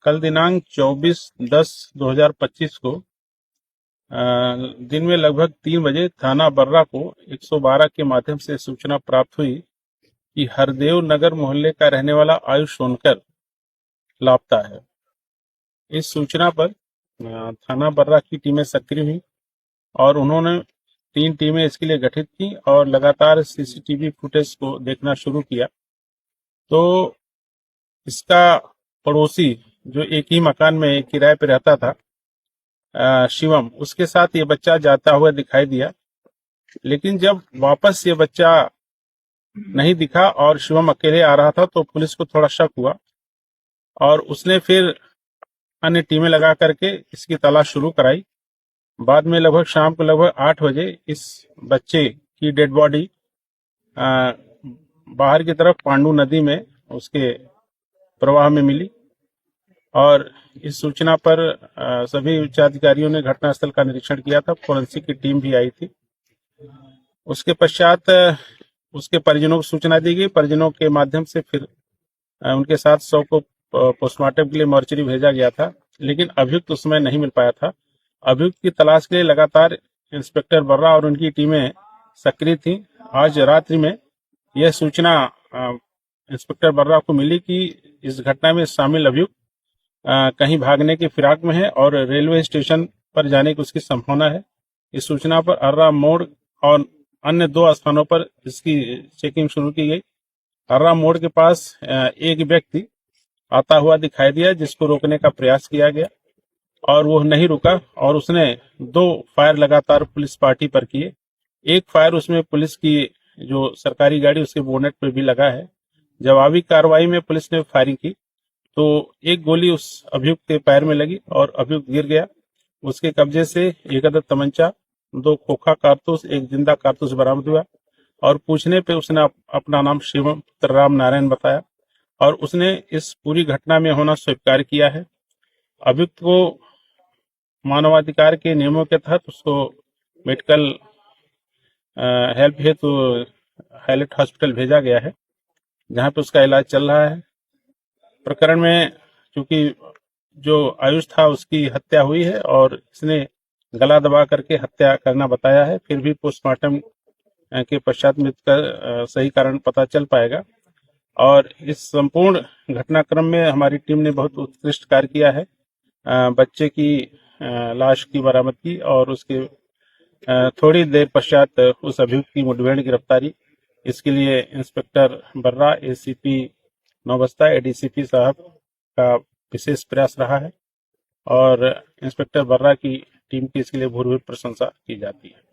कल दिनांक 24/10/2025 को दिन में लगभग 3 बजे थाना बर्रा को 112 के माध्यम से सूचना प्राप्त हुई कि हरदेव नगर मोहल्ले का रहने वाला आयुष सोनकर लापता है। इस सूचना पर थाना बर्रा की टीमें सक्रिय हुई और उन्होंने 3 टीमें इसके लिए गठित की और लगातार सीसीटीवी फुटेज को देखना शुरू किया। तो इसका पड़ोसी जो एक ही मकान में किराए पे रहता था, शिवम, उसके साथ ये बच्चा जाता हुआ दिखाई दिया। लेकिन जब वापस ये बच्चा नहीं दिखा और शिवम अकेले आ रहा था तो पुलिस को थोड़ा शक हुआ और उसने फिर अन्य टीमें लगा करके इसकी तलाश शुरू कराई। बाद में लगभग शाम को लगभग 8 बजे इस बच्चे की डेड बॉडी बाहर की तरफ पांडू नदी में उसके प्रवाह में मिली और इस सूचना पर सभी उच्चाधिकारियों ने घटनास्थल का निरीक्षण किया था। फोरेंसिक की टीम भी आई थी। उसके पश्चात उसके परिजनों को सूचना दी गई। परिजनों के माध्यम से फिर उनके साथ शव को पोस्टमार्टम के लिए मॉर्चरी भेजा गया था, लेकिन अभियुक्त उस समय नहीं मिल पाया था। अभियुक्त की तलाश के लिए लगातार इंस्पेक्टर बर्रा और उनकी टीमें सक्रिय थी। आज रात्रि में यह सूचना इंस्पेक्टर बर्रा को मिली कि इस घटना में शामिल अभियुक्त कहीं भागने की फिराक में है और रेलवे स्टेशन पर जाने की उसकी संभावना है। इस सूचना पर अर्रा मोड़ और अन्य 2 स्थानों पर इसकी चेकिंग शुरू की गई। अर्रा मोड़ के पास एक व्यक्ति आता हुआ दिखाई दिया जिसको रोकने का प्रयास किया गया और वो नहीं रुका और उसने 2 फायर लगातार पुलिस पार्टी पर किए। एक फायर उसमें पुलिस की जो सरकारी गाड़ी उसके बोनेट पर भी लगा है। जवाबी कार्रवाई में पुलिस ने फायरिंग की तो एक गोली उस अभियुक्त के पैर में लगी और अभियुक्त गिर गया। उसके कब्जे से एक अदद तमंचा, 2 खोखा कारतूस, एक जिंदा कारतूस बरामद हुआ और पूछने पे उसने अपना नाम शिवम पुत्र राम नारायण बताया और उसने इस पूरी घटना में होना स्वीकार किया है। अभियुक्त को मानवाधिकार के नियमों के तहत उसको मेडिकल हेल्प हेतु हाईलाइट हॉस्पिटल भेजा गया है, जहां पे उसका इलाज चल रहा है। प्रकरण में चूंकि जो आयुष था उसकी हत्या हुई है और इसने गला दबा करके हत्या करना बताया है। फिर भी पोस्टमार्टम के पश्चात मृत्यु का सही कारण पता चल पाएगा। और इस संपूर्ण घटनाक्रम में हमारी टीम ने बहुत उत्कृष्ट कार्य किया है। बच्चे की लाश की बरामद की और उसके थोड़ी देर पश्चात उस अभियुक्त की मुठभेड़ गिरफ्तारी। इसके लिए इंस्पेक्टर बर्रा, एसीपी नौबस्ता, एडीसीपी साहब का विशेष प्रयास रहा है और इंस्पेक्टर बर्रा की टीम की इसके लिए भरपूर प्रशंसा की जाती है।